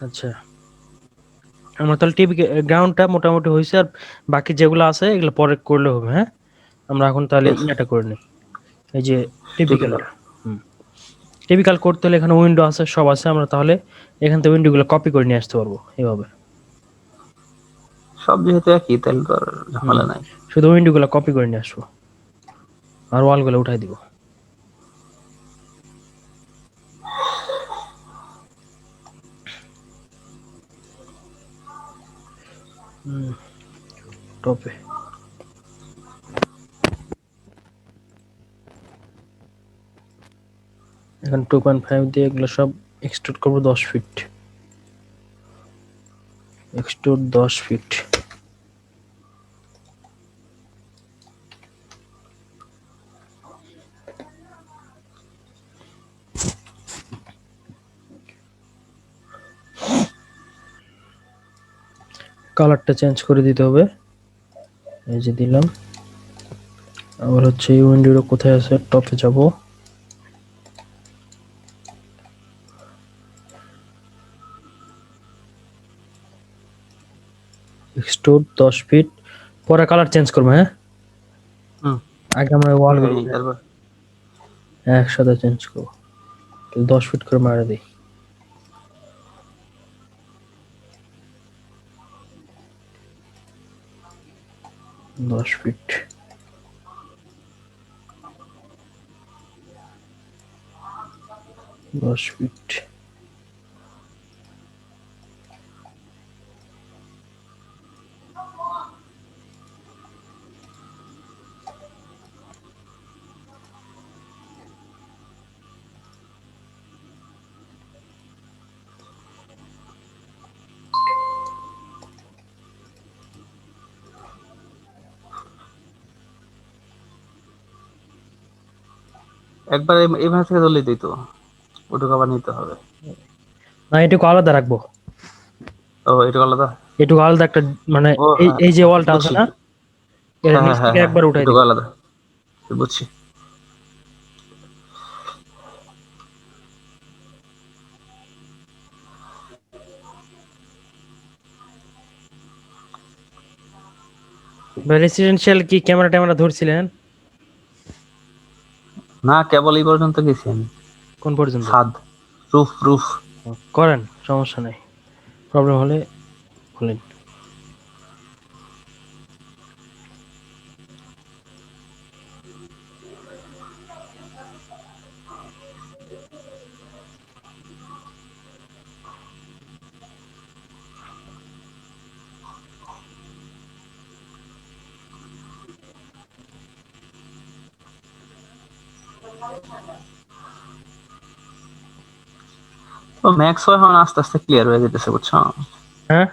আচ্ছা, আমার তাহলে টিভি গ্রাউন্ডটা মোটামুটি হয়েছে, আর বাকি যেগুলো আছে এগুলো পরে করলে হবে। হ্যাঁ, আমরা এখন তাহলে ঠিক আছে। ইয়াটা করে নিই, এই যে টিপিক্যাল। টিপিক্যালটা। হুম, টিপিক্যাল করতে হলে এখানে উইন্ডো আছে, সব আছে, আমরা তাহলে এখান থেকে উইন্ডোগুলো কপি করে নিয়ে আসতে পারবো এভাবে। সব যেহেতু একই তাহলে তো আর হুম, ঝামেলা নাই। শুধু উইন্ডোগুলো কপি করে নিয়ে আসবো আর ওয়ালগুলো উঠাই দিব। হুম, টপে এখন 2.5 দিয়ে এগুলো সব এক্সট্রুড করবো 10 ফিট, এক্সট্রুড 10 ফিট। কালারটা চেঞ্জ করে দিতে হবে, এই যে দিলাম। আবার হচ্ছে এই উইন্ডোটা কোথায় আছে, টপে যাব, এক্সট্রুড 10 ফিট, পরে কালার চেঞ্জ করবো। হ্যাঁ, হুম। আগে আমরা ওয়ালগুলো এই উঠাই দিই, তারপর একসাথে চেঞ্জ করবো। 10 ফিট করে মারা দিই, 10 ফিট। দশ ফিট একবার এই ভাঁজ থেকে ধরলেই দিত, ওটুকু আবার নিতে হবে। না, এটুকু আলাদা রাখবো, ও এটা আলাদা। এটুকু আলাদা একটা, মানে ও এই হ্যাঁ, এই যে ওয়ালটা আছে বুঝছি। না, এর হ্যাঁ নিচ হ্যাঁ হ্যাঁ থেকে হ্যাঁ, একবার উঠাই এটুকু দিব। আলাদা, বুঝছি। রেসিডেন্সিয়াল কি ক্যামেরা ট্যামেরা ধরছিলেন? না, কেবল এই পর্যন্ত গেছি আমি। কোন পর্যন্ত? ছাদ, রুফ রুফ। করেন, সমস্যা নাই, প্রবলেম হলে বলেন। তো ম্যাক্সও এখন আস্তে আস্তে ক্লিয়ার হয়ে যেতেছে, বুঝছো? হ্যাঁ,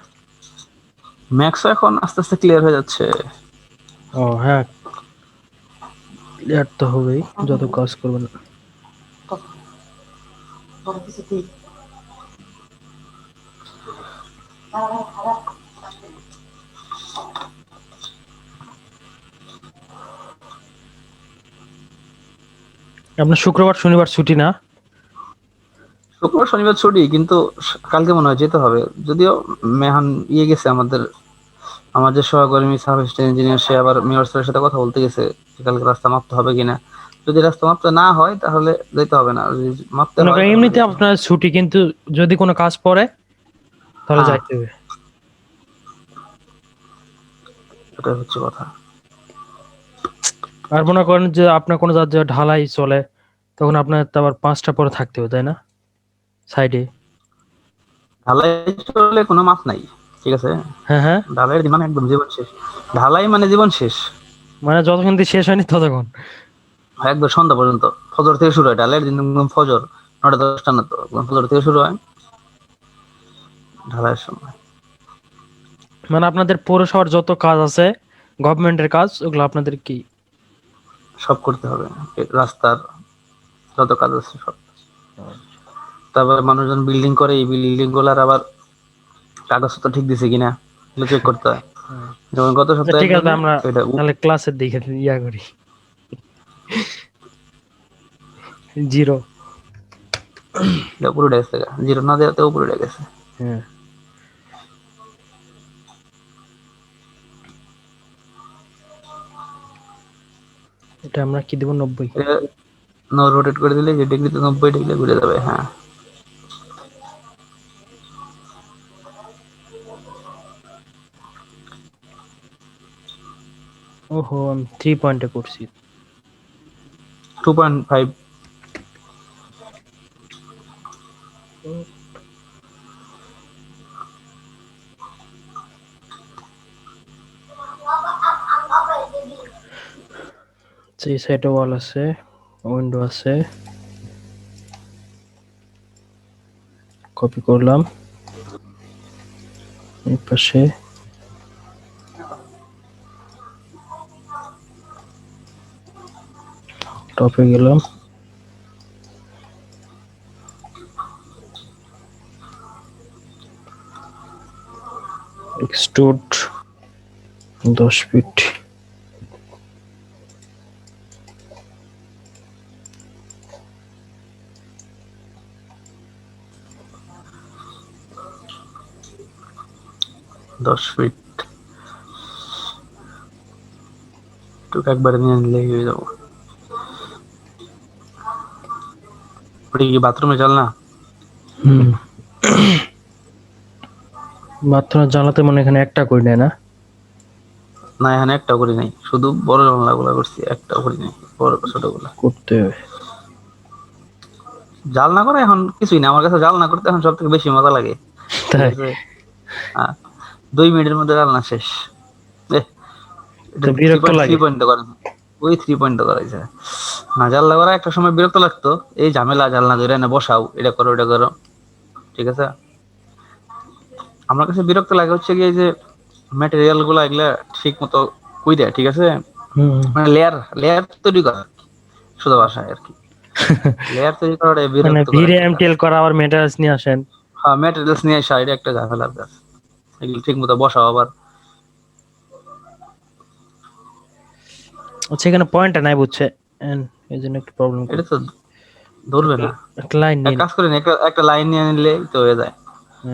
ম্যাক্সও এখন আস্তে আস্তে ক্লিয়ার হয়ে যাচ্ছে। ও হ্যাঁ, ক্লিয়ার তো হবেই যত কাজ করবেন। আপনার শুক্রবার শনিবার ছুটি না? শুক্রবার শনিবার ছুটি, কিন্তু কালকে মনে হয় যেতে হবে। যদিও মেহান গেছে আমাদের, আমার যে সহকর্মী সাব ইঞ্জিনিয়ার, সে আবার মেয়র স্যারের সাথে কথা বলতে গেছে যে কালকে রাস্তা মাপতে হবে কিনা। যদি রাস্তা মাপতে না হয় তাহলে যেতে হবে না, যদি মাপতে মনে হয় করেন তাহলে এমনিতে যেতে হবে। আপনার ছুটি, কিন্তু যদি কোনো কাজ পড়ে তাহলে হ্যাঁ, যাইতে হবে। এটাই হচ্ছে কথা। আর মনে করেন যে আপনার কোনো জায়গায় ঢালাই চলে, তখন আপনার তো আবার 5টা পরে থাকতে হবে, তাই না, সাইডে? ঢালাই চলে কোনো মাপ নাই, ঠিক আছে। হ্যাঁ হ্যাঁ, ঢালাইয়ের মানে একদম জীবন শেষ। ঢালাই মানে জীবন শেষ। মানে যতক্ষণ দিয়ে শেষ হয়নি ততক্ষণ। একদম সন্ধ্যা পর্যন্ত, ফজর থেকে শুরু হয় ঢালাইয়ের দিন, একদম ফজর 9টা 10টা না তো, একদম ফজর থেকে শুরু হয় ঢালাইয়ের সময়। মানে আপনাদের পৌরসভার যত কাজ আছে, গভর্নমেন্টের কাজ, ওগুলো আপনাদের কি? সব করতে হবে, রাস্তার যত কাজ আছে সব। তারপরে মানুষজন বিল্ডিং করে, এই বিল্ডিং গুলার আবার কাগজপত্র ঠিক দিছে কিনা এগুলো চেক করতে হয়। হুম। যেমন গত আচ্ছা সপ্তাহে ঠিক আছে, একজনে আমরা এটা তাহলে ক্লাসের দিকে ইয়া করি, জিরো। উপরে উঠে গেছে, জিরো না দেওয়াতে উপরে উঠে গেছে। হ্যাঁ, এটা আমরা কি দেব 90? রোটেট করে দিলে যে ডিগ্রিতে 90 ডিগ্রি ঘুরে যাবে। হ্যাঁ, ওহো, আমি 3 পয়েন্টে করছি। 2.5। এই সাইডে ওয়াল আছে, উইন্ডো আছে, কপি করলাম। এই পাশে টপে গেলাম, এক্সট্রুড 10 ফিট। দশ ফিট টুক একবারে নিয়ে নিলে হয়ে যাবো। ওটা কি বাথরুমে চল না? বাথরুমের জানলাতে মনে হয় এখানে একটা করি নেয় না? না, এখানে একটাও করি নাই, শুধু বড় জানলা গুলা করছি, একটাও করি নাই বড় ছোট গুলা। করতে হবে। জাল না করে এখন কিছুই না, আমার কাছে জাল না করতে এখন সব থেকে বেশি মজা লাগে। ঠিক তাই? আছে, 2 মিনিটের মধ্যে জাল না শেষ। এটা তো থ্রি বিরক্ত পয়েন্ট থ্রি লাগে। পয়েন্ট করেন, ওই 3 পয়েন্ট করাইছে। না, জানলা করা একটা সময় বিরক্ত লাগতো, এই ঝামেলা, জানলা ধরে না বসাও, এটা করো এটা করো। ঠিক আছে, আমার কাছে বিরক্ত লাগে হচ্ছে কি, এই যে ম্যাটেরিয়াল গুলা এগুলা ঠিক মতো কই দেয়, ঠিক আছে, হুম। মানে লেয়ার লেয়ার তৈরি করা শুধু বাসায় আর কি। লেয়ার তৈরি করাটা মানে বিরক্তকর ভিড়ে একটা কাজ। এমটিএল করা, আবার মেটারিয়ালস নিয়ে আসেন। হ্যাঁ, ম্যাটেরিয়ালস নিয়ে আসা এটা একটা ঝামেলার কাজ, এগুলো ঠিক মতো বসাও আবার। আচ্ছা, এখানে পয়েন্টটা নাই বুঝছে, এই জন্য একটু প্রবলেম এটা করছে। তো ধরবে না। একটা লাইন এক নিন। কাজ করেন, একটা একটা লাইন নিয়ে নিলে তো হয়ে যায়,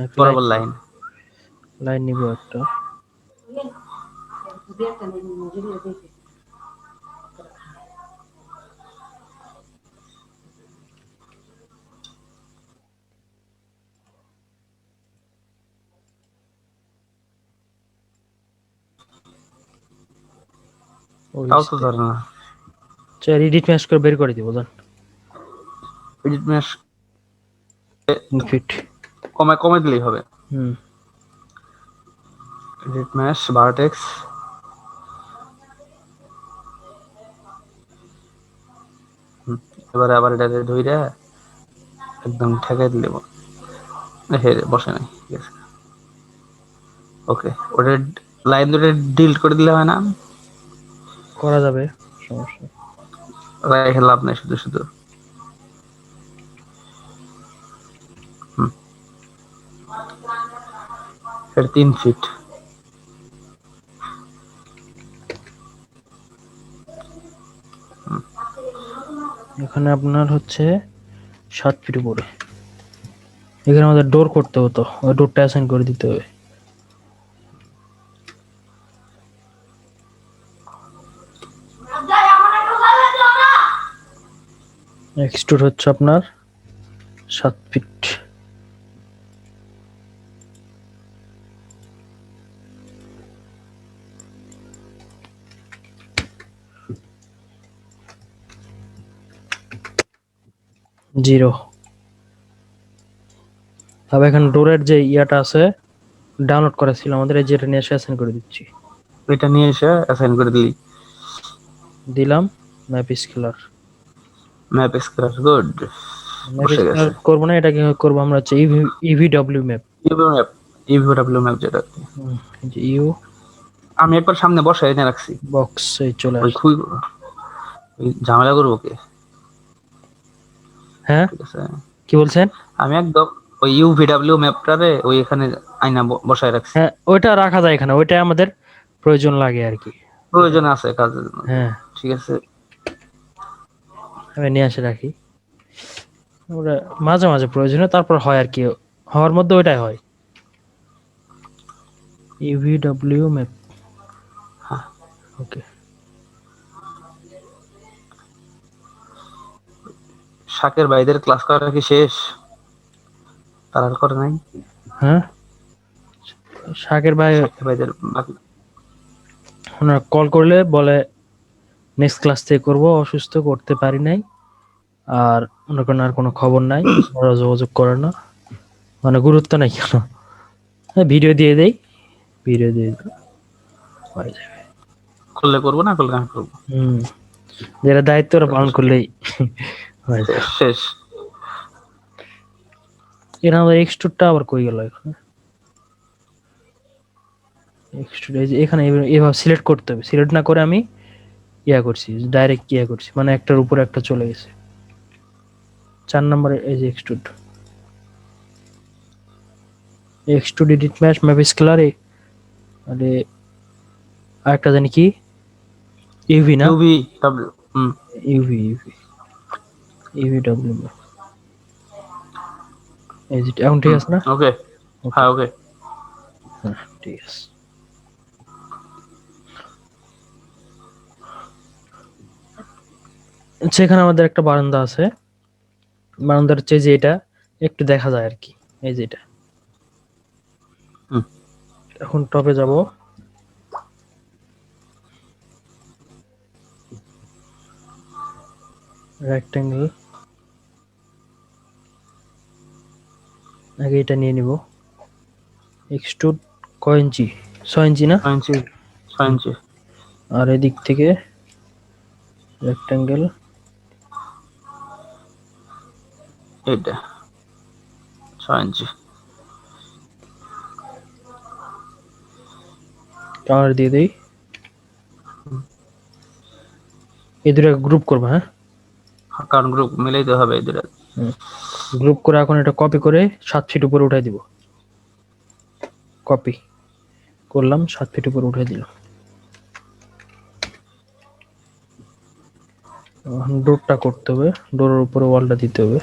একটা লাইন, বরাবর লাইন। লাইন নিব একটা। ওই তাও তো ধরে না। এডিট ম্যাচ করে বের করে দিব, জান। Edit mash fit. কমে কমে দিলেই হবে। হুম। এডিট ম্যাশ ভার্টেক্স, এবারে আবার এটা ধইরা একদম ঠেকাই দিলে হে বসে নাই। ঠিক আছে, ওকে, ওটা লাইন দুটো ডিলিট করে দিলে হয় না? করা যাবে, সমস্যা। রেখে লাভ নাই শুধু শুধু। এটা 3 ফিট। এখানে আপনার হচ্ছে 7 ফিট উপরে। এখানে আমাদের ডোর করতে হতো, ওই ডোরটা অ্যাসাইন করে দিতে হবে। এক্সট্রুড হচ্ছে আপনার 7 ফিট। জিরো। তবে এখানে ডোরের যে ইয়াটা আছে, ডাউনলোড করা ছিল আমাদের, এই যেটা নিয়ে এসে অ্যাসাইন করে দিচ্ছি। এটা নিয়ে এসে অ্যাসাইন করে দিলি। দিলাম map scalar. Map scratch good, map বসে স্কেলার গেছে। করবো না, এটাকে করবো আমরা হচ্ছে ইভিডব্লিউ ম্যাপ। ইউভি ম্যাপ, ইউভিডব্লিউ ম্যাপ যেটা। ইউ আমি একবার সামনে বসাই এনে রাখছি, বক্স এই চলে ওই আসছে। খুই ওই ঝামেলা করবো কে? হ্যাঁ, ঠিক আছে, কি বলছেন? আমি একদম ওই ইউভিডব্লিউ ম্যাপটারে ওই এখানে আইনা বসায় রাখছি। হ্যাঁ, ওইটা রাখা যায় এখানে, ওইটাই আমাদের প্রয়োজন লাগে আর কি। প্রয়োজন আছে কাজের জন্য। হ্যাঁ, ঠিক আছে, আমি নিয়ে আসে রাখি। ওটা মাঝে মাঝে প্রয়োজনীয়, তারপর হয় আর কি, হওয়ার মধ্যে ওইটাই হয়। EVW map. হ্যাঁ। ওকে। শাকের ভাইদের ক্লাস করা কি শেষ? তারা আর করে নাই? হ্যাঁ, শাকের ভাই শাকের ভাইদের বাকি ওনারা কল করলে বলে নেক্সট ক্লাস থেকে করবো, অসুস্থ করতে পারি নাই, আর মনে করেন আর কোনো খবর নাই, ওরা যোগাযোগ করে না, মানে গুরুত্ব নাই কেন, ভিডিও দিয়ে দেই, ভিডিও দিয়ে দিই, হয়ে যাবে। করলে করবো, না করলে আমি করবো। হুম, যেটা দায়িত্ব ওরা পালন করলেই হয়ে যাবে। শেষ। এরা আমাদের এক্সট্রুডটা আবার কই গেল এখন? এক্সট্রুড এখানে এভাবে সিলেক্ট করতে হবে, সিলেক্ট না করে আমি ইয়া করছি, ডাইরেক্ট ইয়া করছি, মানে একটার উপরে একটা চলে গেছে। 4 নম্বরে এই যে extrude edit match map scalar, আরে আরেকটা জানি কি, ইউভি না, UV W. UV UV W, এই যে এখন ঠিক আছে না? ওকে। হ্যাঁ ওকে। হ্যাঁ ঠিক আছে। সেখানে আমাদের একটা বারান্দা আছে, বারান্দার হচ্ছে যে এটা একটু দেখা যায় আর কি, এই যে এটা। হুম। এখন টপে যাব, রেক্টেঙ্গেল, আগে এটা নিয়ে নিব। এক্সট্রুড কয় ইঞ্চি? 6 ইঞ্চি না? 6 ইঞ্চি, 6 ইঞ্চি। আর এদিক থেকে রেক্টেঙ্গেল, এইটা 6 ইঞ্চি। কালার দিয়ে দেই, এই দুটো গ্রুপ করবো। হ্যাঁ, কারণ গ্রুপ মিলাইতে হবে এই দুটো। গ্রুপ করে এখন এটা কপি করে 7 ফিট উপরে উঠাই দিব, কপি করলাম, 7 ফিট উপরে উঠাই দিলাম। এখন ডোরটা করতে হবে, ডোরের উপরে ওয়ালটা দিতে হবে।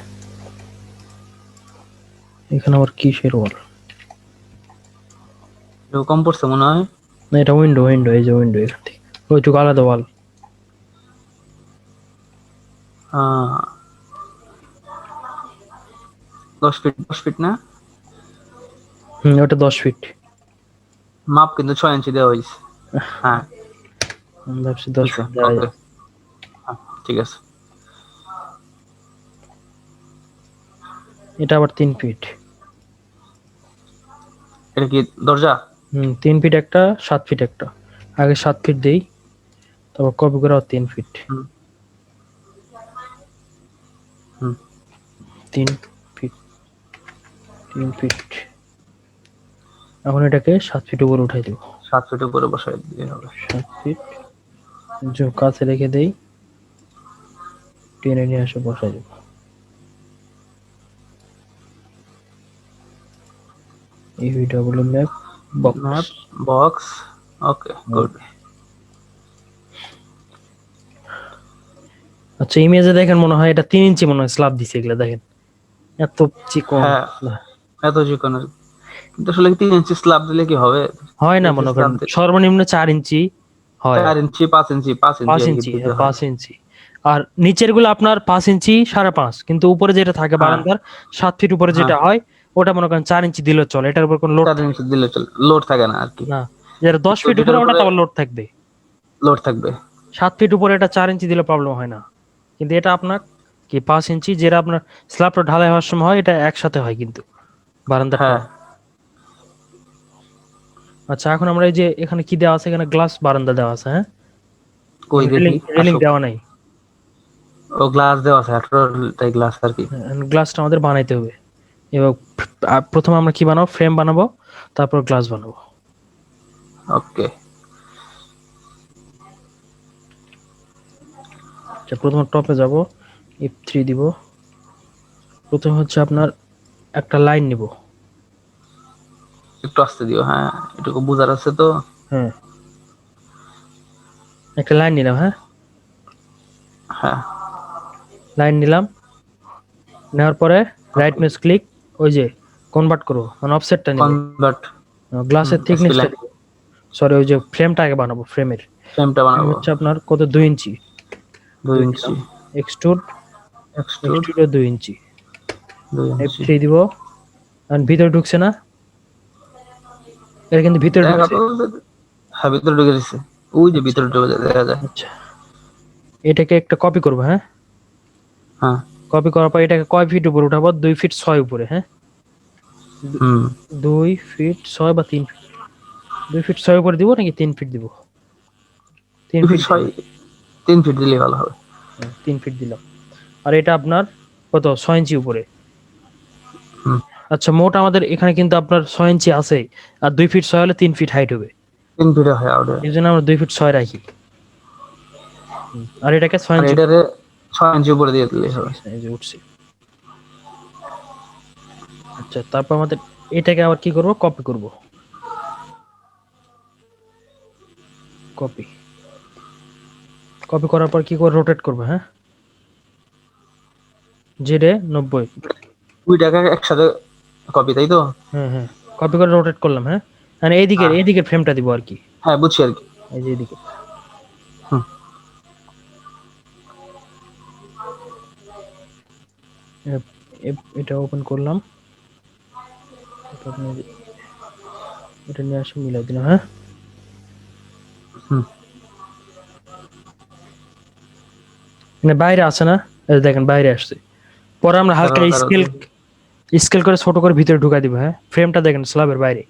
এখানে আবার কিসের ওয়াল? একটু কম পড়ছে মনে হয়। না, এটা উইন্ডো, এই যে উইন্ডো, এখান থেকে ওইটুকু আলাদা ওয়াল। 10 ফিট, 10 ফিট না? ওটা 10 ফিট। মাপ কিন্তু 6 ইঞ্চি দেওয়া হয়েছে। হ্যাঁ আমি ভাবছি 10 ফিট দেওয়া ওকে, যায়। ঠিক আছে। এটা আবার 3 ফিট। এটা কি দরজা? 3 ফিট একটা, 7 ফিট একটা। আগে 7 ফিট দেই, তারপর কপি করে আবার 3 ফিট। হুম। হুম। 3 ফিট, 3 ফিট। এখন এটাকে 7 ফিট উপরে উঠাই দেব। 7 ফিট উপরে বসাই দিয়ে হবে। 7 ফিট কাছে রেখে দেই, টেনে নিয়ে আসে বসাই দেব। ইভিডব্লিউ map map box. Box. Okay good. আচ্ছা, ইমেজে দেখেন মনে হয় এটা 3 ইঞ্চি মনে হয় স্ল্যাব দিছে, এগুলা দেখেন এত চিকন। হ্যাঁ এত চিকন, কিন্তু আসলে 3 ইঞ্চি স্ল্যাব দিলে কি হবে? হয় না, 3 ইঞ্চি মনে করেন স্ল্যাব দিলে সর্বনিম্ন 4 ইঞ্চি হয়, 4 ইঞ্চি, 5 ইঞ্চি, 5 ইঞ্চি 5 আর কি ইঞ্চি, দিতে হয়। 5 ইঞ্চি। আর নিচের গুলো আপনার 5 ইঞ্চি 5.5, কিন্তু উপরে যেটা থাকে হ্যাঁ বারান্দার 7 ফিট উপরে হ্যাঁ, যেটা হয়, ওটা মনে করেন 4 ইঞ্চি দিলেও চলে, এটার উপর কোনো লোড 4 থাকে ইঞ্চি দিলে চলে, লোড থাকে না আর কি। না। যেটা 10 কিন্তু ফিট উপরে যেটার ওটা উপরে তো আবার লোড থাকবে। লোড থাকবে। 7 ফিট উপরে এটা 4 ইঞ্চি দিলে প্রবলেম হয় না, কিন্তু এটা আপনার কি 5 ইঞ্চি, যেটা আপনার স্ল্যাবটা ঢালাই হওয়ার সময় হয়, এটা একসাথে হয় কিন্তু বারান্দাটা। হ্যাঁ আচ্ছা, এখন আমরা এই যে এখানে কি দেওয়া আছে, এখানে গ্লাস বারান্দা দেওয়া আছে। হ্যাঁ, কই রেলিং দেখি রেলিং আসুক। দেওয়া নাই। ও গ্লাস দেওয়া আছে, 18টাই গ্লাস আর কি। গ্লাসটা আমাদের বানাইতে হবে। এবার প্রথমে আমরা কি বানাবো, ফ্রেম বানাবো, তারপর গ্লাস বানাবো। ওকে। আচ্ছা, প্রথমে টপে যাব, F3 দিব। প্রথমে হচ্ছে আপনার একটা লাইন নিব। একটু আসতে দিও, হ্যাঁ এটুকু বুঝার আছে তো। হ্যাঁ, একটা লাইন নিলাম। হ্যাঁ, হ্যাঁ লাইন নিলাম, নেওয়ার পরে রাইট মাউস ক্লিক, ওই যে কনভার্ট করব, মানে অফসেটটা নিব, কনভার্ট। গ্লাসের এসপি থিকনেসটা লাইন। দিব। সরি ওই যে ফ্রেমটা আগে বানাবো, ফ্রেমের ফ্রেমটা ফ্রেম বানাবো হচ্ছে আপনার কত 2 ইঞ্চি, 2 2 ইঞ্চি দিলাম। এক্সট্রুড, এক্সট্রুড এক্সট্রুডে 2 ইঞ্চি, 2 ইঞ্চি। F3 দিব। আর ভিতরে ঢুকছে না, এটা কিন্তু ভিতরে দেখা ঢুকছে। তো, হ্যাঁ ভিতরে ঢুকে দিচ্ছে, ওই যে আচ্ছা ভিতরে ঢুকে যায়, দেখা যায়। আচ্ছা, এটাকে একটা কপি করবো, হ্যাঁ। হ্যাঁ। কপি করার পর এটাকে কয় ফিট উপরে উঠাবো? 2 ফিট 6 উপরে, হ্যাঁ। দু- হুম। 2 ফিট 6 বা 3 ফিট, 2 ফিট 6 উপরে দিব নাকি 3 ফিট দিব? তিন 2 ফিট ফিট দিই। 6, 3 ফিট দিলেই ভালো হবে। 3 ফিট দিলাম। আর এটা আপনার কত 6 ইঞ্চি উপরে। হুম। আচ্ছা, মোট আমাদের এখানে কিন্তু আপনার 6 ইঞ্চি আছে, আর 2 ফিট 6 হলে 3 ফিট হাইট হবে। 3 ফিটে হয় আউটে। এই জন্য আমরা 2 ফিট 6 রাখি। আর এটাকে ছয় আর ইঞ্চি এটারে 6 ইঞ্চি উপরে দিয়ে দিলেই হবে। এই যে উঠছে। আচ্ছা, তারপর আমাদের এটাকে আবার কি করব? কপি করব। কপি কপি করার পর কি করে? রোটেট করবো, হ্যাঁ। জেডে 90। দুইটাকে একসাথে কপি, তাই তো? হ্যাঁ হ্যাঁ, কপি করে রোটেট করলাম, হ্যাঁ। মানে এইদিকের হ্যাঁ এইদিকের ফ্রেমটা দিব আর কি, হ্যাঁ, বুঝছি আর কি। এই যে এইদিকে। হুম। এটা ওপেন করলাম, এটা আপনি এটা নিয়ে আসে মিলাই দিলাম, হ্যাঁ। হুম। মানে বাইরে আসে না, এই যে দেখেন বাইরে আসছে। পরে আমরা হালকা দাঁড়াও দাঁড়াও স্কেল দেখি। স্কেল করে ছোট করে ভিতরে ঢুকাই দিব, হ্যাঁ। ফ্রেমটা দেখেন স্ল্যাবের বাইরে,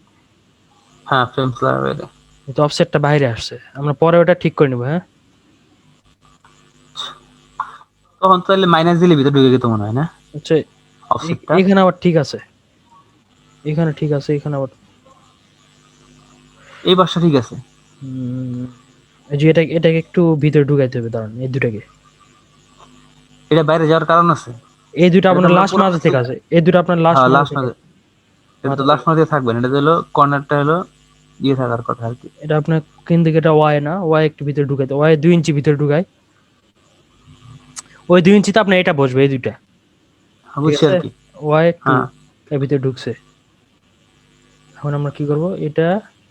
হ্যাঁ ফ্রেম ফ্লাই এটা। কিন্তু অফসেটটা বাইরে আসছে। আমরা পরে ওটা ঠিক করে নেবো, হ্যাঁ। তখন তাহলে মাইনাস দিলে ভিতরে ঢুকে যেত মনে হয় না, আচ্ছা, অফসেটটা। এখানে আবার ঠিক আছে, এখানে ঠিক আছে, এখানে আবার এই পাশটা ঠিক আছে। এই যে এটাকে একটু ভিতরে ঢুকাইতে হবে, দাঁড়ান এই দুটাকে। এটা বাইরে যাওয়ার কারণ আছে। এই দুটো এটা তো আপনার আমরা লাস্ট পুরো মাঝে থেকে আছে, এই দুটো আপনার লাস্ট হ্যাঁ মাঝে লাস্ট থেকে মাঝে, আছে। এটা তো মাথা লাস্ট থেকে মাঝে থাকবে না, এটা হলো কর্নারটা হলো ইয়ে থাকার কথা আর কি। এটা আপনার কিন্তু এটা ওয়াই না, ওয়াই একটু ভিতরে ঢুকাইতে, ওয়াই 2 ইঞ্চি ভিতরে ঢুকাই। ওই 2 ইঞ্চিতে আপনার এটা বসবে, এই দুইটা। ঠিক বুঝছি আছে, আর কি। ওয়াই একটু হ্যাঁ, এর ভিতরে ঢুকছে। এখন আমরা কি করব? এটা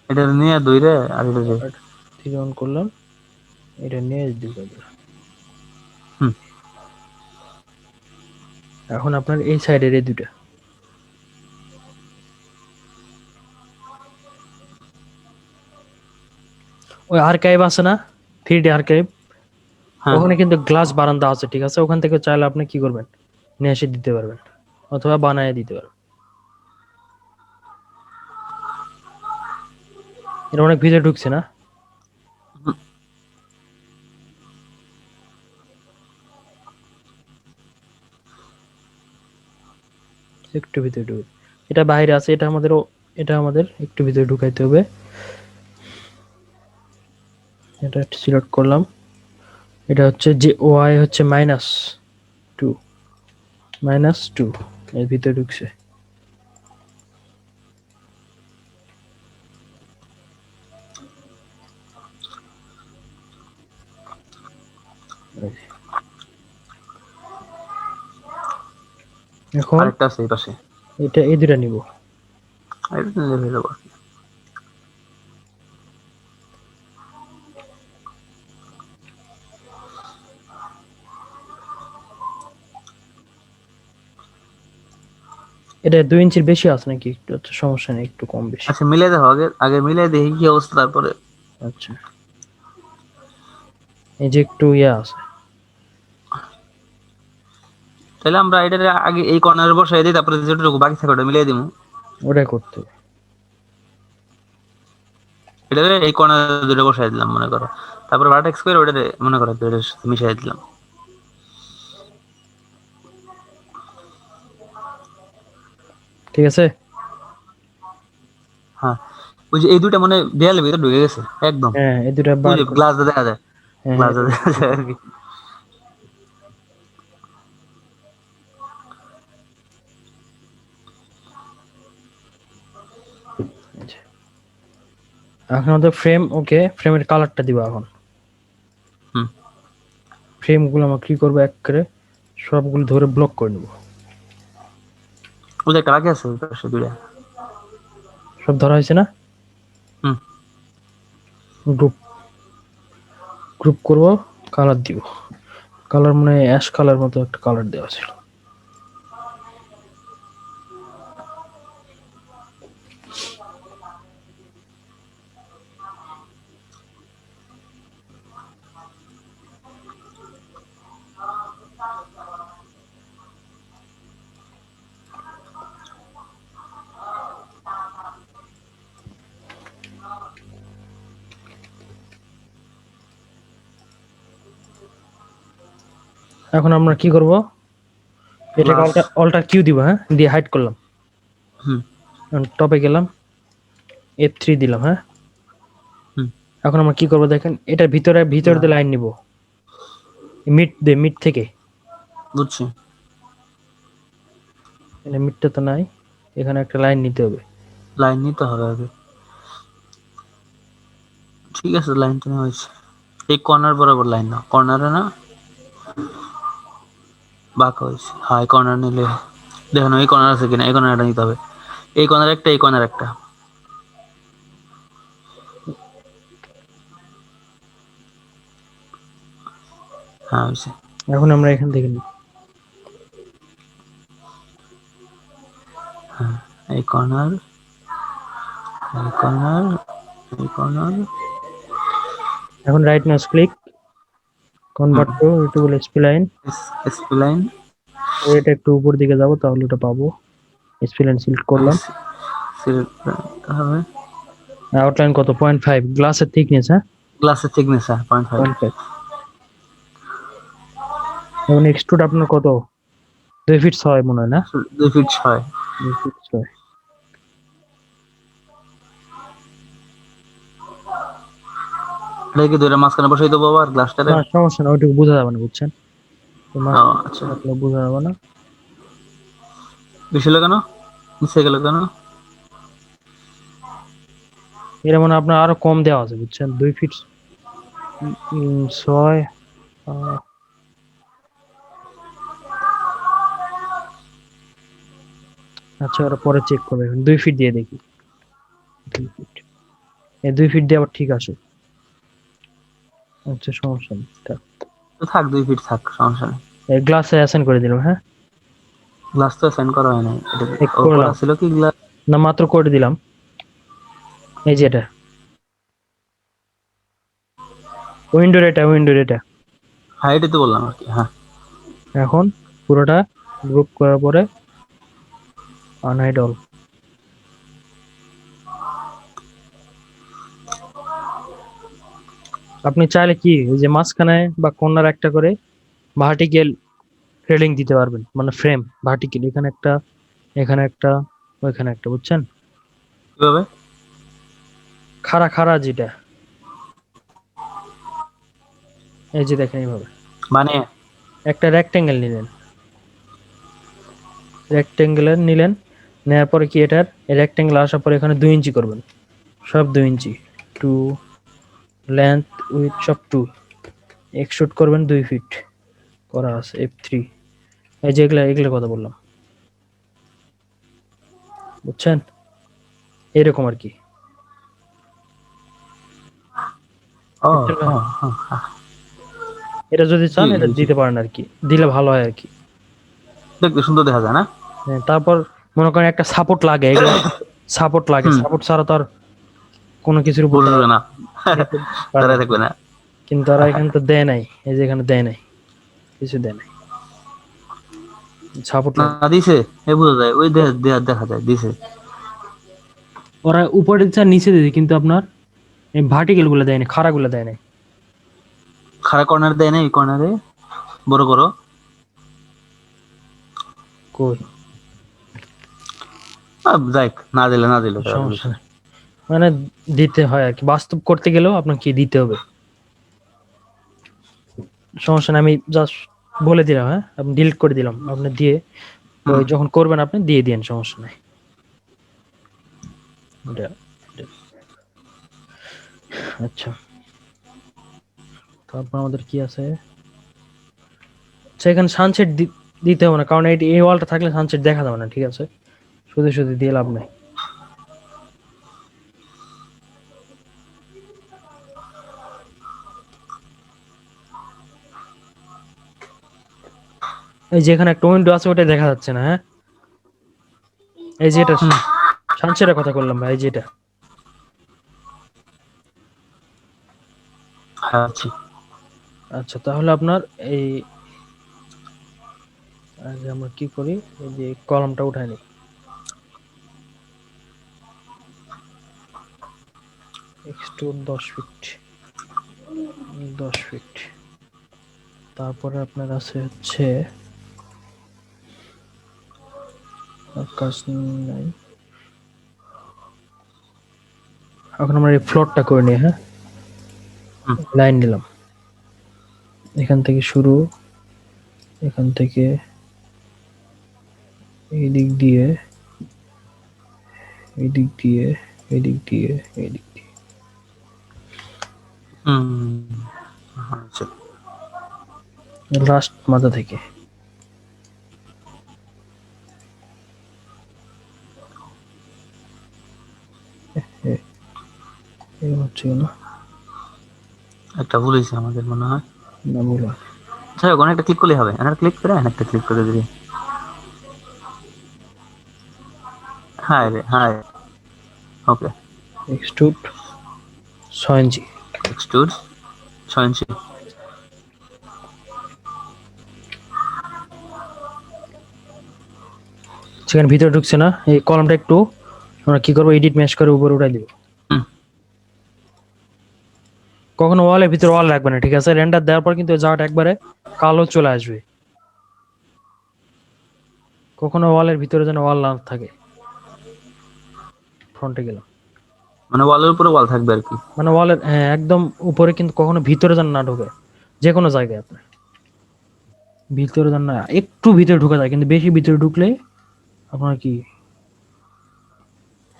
এটা নিয়ে দইরে আর এটা যে। থেকে অন করলাম, এটা নিয়ে ঢুকাই দিলাম। হুম। এখন আপনার এই সাইডের এই দুইটা, ওই আর্কাইভ আছে না, 3D আর্কাইভ, হ্যাঁ। ওখানে কিন্তু গ্লাস বারান্দা আছে, ঠিক আছে। ওখান থেকে চাইলে আপনি কি করবেন? নিয়ে এসে দিতে পারবেন, অথবা বানায় দিতে পারবেন। এটা অনেক ভিতরে ঢুকছে না? হুম। একটু ভিতরে ঢুকে, এটা বাইরে আছে, এটা আমাদের একটু ভিতরে ঢুকাইতে হবে। এটা সিলেক্ট করলাম, এটা হচ্ছে যে ওয়াই হচ্ছে -2, -2 এর ভিতরে ঢুকছে। এখন আরেকটা আছে এই পাশে, এটা এই দুটা নিব। এটা নিলে হয়ে যাবে। এটা 2 ইঞ্চির বেশি আছে নাকি? একটু আচ্ছা, সমস্যা নেই, একটু কম বেশি। আচ্ছা মিলাই দেখো, আগে আগে মিলাই দেখি কি অবস্থা, তারপরে। আচ্ছা, এই যে একটু ইয়া আছে। তাহলে আমরা এটার আগে এই কর্নারে বসাই দিই, তারপরে যেটুকু বাকি থাকে ওটা মিলাই দিবো। ওটাই করতে হবে। এটারে এই কর্নারে দুটো বসাই দিলাম মনে করো, তারপরে ভার্টেক্স করে ওটারে মনে করো এটার সাথে মিশাই দিলাম। ঠিক আছে। হ্যাঁ, ওই যে এই দুইটা মানে দেয়ালের ভিতরে ঢুকে গেছে একদম। হ্যাঁ, এই দুটা ওই বার যে করে। গ্লাস দেখা যায়, হ্যাঁ হ্যাঁ, গ্লাস এটা দেখা যায় আর কি। এই যে। এখন আমাদের ফ্রেম ওকে, ফ্রেমের কালারটা দিব এখন। হুম। ফ্রেম গুলো আমরা কি করবো? এক করে সবগুলো ধরে ব্লক করে নেবো। ওই যে একটা বাকি আছে ওই পাশে দুইটা। সব ধরা হয়েছে না? হুম। গ্রুপ গ্রুপ করব, কালার দিব। কালার মানে অ্যাশ কালার মতো একটা কালার দেওয়া ছিল। এখন আমরা কি করব, এটাকে প্লাস অল্টার কিউ দিব, হ্যাঁ, দিয়ে হাইড করলাম। হুম টপে গেলাম, F3 দিলাম, হ্যাঁ। হুম এখন আমরা কি করব দেখেন, এটার ভিতর দিয়ে লাইন নিব, মিড থেকে। বুঝছি। এখানে মিডটা তো নাই, এখানে একটা লাইন নিতে হবে। লাইন নিতে হবে আগে। ঠিক আছে, লাইন তো নেওয়া হয়েছে। এই কর্নার বরাবর লাইন নাও, কর্নারে না বাঁকা হয়েছে। হ্যাঁ, কর্নার নিলে দেখেন এই কর্নার আছে কিনা, এই কর্নারটা নিতে হবে। এই কর্নার একটা, এই কর্নার একটা। হ্যাঁ হয়েছে। এখন আমরা এখান থেকে নিব। এই কর্নার, এই কর্নার, এই কর্নার। এখন right mouse click, convert to ইউটিউবল স্প্লাইন। স্প্লাইন। এটা একটু উপর দিকে যাব, তাহলে ওটা পাবো। স্প্লাইন সিলেক্ট করলাম। সিলেক্ট হবে। আউটলাইন কত, 0.5, গ্লাসের থিকনেস, হ্যাঁ, গ্লাসের থিকনেস 0.5। 0.5। এবং এক্সট্রুড আপনার কত, 2 ফিট 6 মনে হয় না, 2 ফিট 6। 2 ফিট 6। এটাকে দুইটা মাঝখানে বসাই দেবো আবার গ্লাসটারে। না সমস্যা না, ওইটুকু বোঝা যাবে না, বুঝছেন, তো ও মাঝখানে আচ্ছা, থাকলে বোঝা যাবে না। বেশি হলো কেন, নিচে গেল কেন? এটা মানে আপনার আরো কম দেওয়া আছে, বুঝছেন, 2 ফিট 6। আচ্ছা, ওরা পরে চেক করবে, এখন 2 ফিট দিয়ে দেখি। 2 ফিট, এই 2 ফিট দিয়ে আবার ঠিক আছে। আচ্ছা সমস্যা নেই, তো থাক, 2 ফিট থাক, সমস্যা নেই। গ্লাসে অ্যাসাইন করে দিলাম, হ্যাঁ। গ্লাস তো সাইন করা হয় নাই, এটা ও করা করলাম ছিল কি গ্লাস? না, মাত্র করে দিলাম, এই যে এটা উইন্ডোর এটা। হাইটে তো বললাম আর কি, হ্যাঁ। এখন পুরোটা গ্রুপ করার পরে আনহাইড অল। আপনি চাইলে কি ওই যে মাঝখানে বা কর্নার একটা করে ভার্টিক্যাল রেলিং দিতে পারবেন, মানে ফ্রেম ভার্টিক্যাল, এখানে একটা, এখানে একটা, ওইখানে একটা, বুঝছেন, কিভাবে? খাড়া খাড়া যেটা, এই যে দেখেন এইভাবে। মানে একটা রেক্টেঙ্গেল নিলেন, নেওয়ার পরে কি এটার রেক্টেঙ্গেল আসার পরে এখানে 2 ইঞ্চি করবেন, সব 2 ইঞ্চি, টু লেন্থ উইথ সব 2, এক্সট্রুড করবেন 2 ফিট করা আছে F3। এই যে এগুলা কথা বললাম, বুঝছেন, এরকম আর কি। ও বুঝছেন ভাই? হ্যাঁ হ্যাঁ হ্যাঁ। এটা যদি জি চান এটা বুঝছি। দিতে পারেন আর কি, দিলে ভালো হয় আর কি। দেখতে সুন্দর দেখা যায় না? হ্যাঁ, তারপর মনে করেন একটা সাপোর্ট লাগে, এগুলো হুম, সাপোর্ট ছাড়া তো আর কোনো কিছুর উপর বসবে না। যেতে পারবে দাঁড়ায় না। থাকবে না। কিন্তু তারা এখানে তো দেয় নাই, এই যে এখানে দেয় নাই, কিছু দেয় নাই, সাপোর্ট না লাগে। দিছে, এ বোঝা যায়, ওই দেখা যায় দিছে। ওরা উপরে দিচ্ছে আর নিচে দিচ্ছে, কিন্তু আপনার এই ভার্টিক্যাল গুলো দেয় না, খাড়া গুলো দেয় নাই। খাড়া কর্নার দেয় না, এই কর্নারে বড় বড়। কই, যাই, না দিলে তার সমস্যা বিষয়। নেই, মানে দিতে হয় আর কি, বাস্তব করতে গেলেও আপনাকে দিতে হবে। সমস্যা নেই, আমি জাস্ট বলে দিলাম, হ্যাঁ, আপনি ডিলিট করে দিলাম, আপনি দিয়ে হুম, ওই যখন করবেন আপনি দিয়ে দিন, সমস্যা নাই। এটা- এটা- আচ্ছা, তারপর আমাদের কি আছে, আচ্ছা এখানে সানসেট দিতে হবে না, কারণ এই ওয়ালটা থাকলে সানসেট দেখা যাবে না, ঠিক আছে, শুধু শুধু দিয়ে লাভ নাই। এই যে এখানে একটা উইন্ডো আছে, ওটা দেখা যাচ্ছে না। হ্যাঁ, এই যে এটা হুম, সানসেটের কথা বললাম ভাই, এই যে এটা। হ্যাঁ আছি। আচ্ছা, তাহলে আপনার এই যে আমরা কি করি, এই যে কলমটা উঠাই নিই, এক্সট্রুড 10 ফিট, 10 ফিট। তারপরে আপনার আছে হচ্ছে কাজ নাই। এখন আমরা এই ফ্লোরটা করে নিই। হ্যাঁ, হুম, লাইন নিলাম, এখান থেকে শুরু, এখান থেকে এই দিক দিয়ে, এই দিক দিয়ে, এই দিক দিয়ে, এই দিক দিয়ে। হুম, আচ্ছা। লাস্ট মাথা থেকে এ- এই হচ্ছে না, একটা ভুল হয়েছে আমাদের মনে হয়। না ভুল। যাই হোক, একটা ক্লিক করলেই হবে, একটা ক্লিক করে একটা ক্লিক করে দিবি। হ্যাঁ রে, হ্যাঁ, ওকে। এক্সট্রুড 6 ইঞ্চি। এক্সট্রুড 6 ইঞ্চি। সেখানে ভিতরে ঢুকছে না, এই কলমটা একটু আমরা কি করবো, এডিট ম্যাচ করে উপরে উঠাই দিব। হুম, কখনো ওয়ালের ভিতরে ওয়াল রাখবে না, ঠিক আছে? রেন্ডার দেওয়ার পর কিন্তু জায়গাটা একবারে কালো চলে আসবে। কখনো ওয়ালের ভিতরে যেন ওয়াল না থাকে। ফ্রন্টে গেলাম, মানে ওয়ালের উপরে ওয়াল থাকবে আর কি। মানে ওয়ালের, হ্যাঁ, একদম উপরে, কিন্তু কখনো ভিতরে যেন না ঢোকে। যে কোনো জায়গায় আপনার ভিতরে যেন না, একটু ভিতরে ঢুকে যায়, কিন্তু বেশি ভিতরে ঢুকলে আপনার কি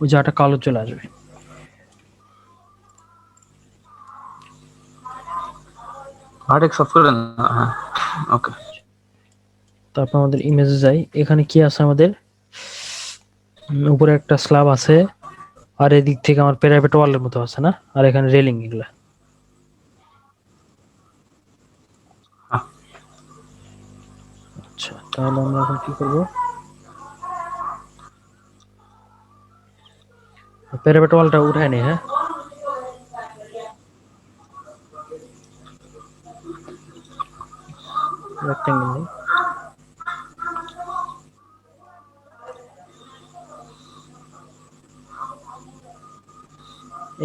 ওই জায়গাটা কালো চলে আসবে। ভার্টেক্স অফ করে না, হ্যাঁ, ওকে। তারপর আমাদের ইমেজে যাই, এখানে কি আছে আমাদের, উপরে একটা স্ল্যাব আছে, আর এদিক থেকে আমার প্যারাপেট ওয়ালের মতো আছে না, আর এখানে রেলিং এগুলা। হ্যাঁ, আচ্ছা, তাহলে আমরা এখন কি করব, প্যারাপেট ওয়ালটা উঠাই নি। হ্যাঁ, রেক্টেঙ্গেল নেই,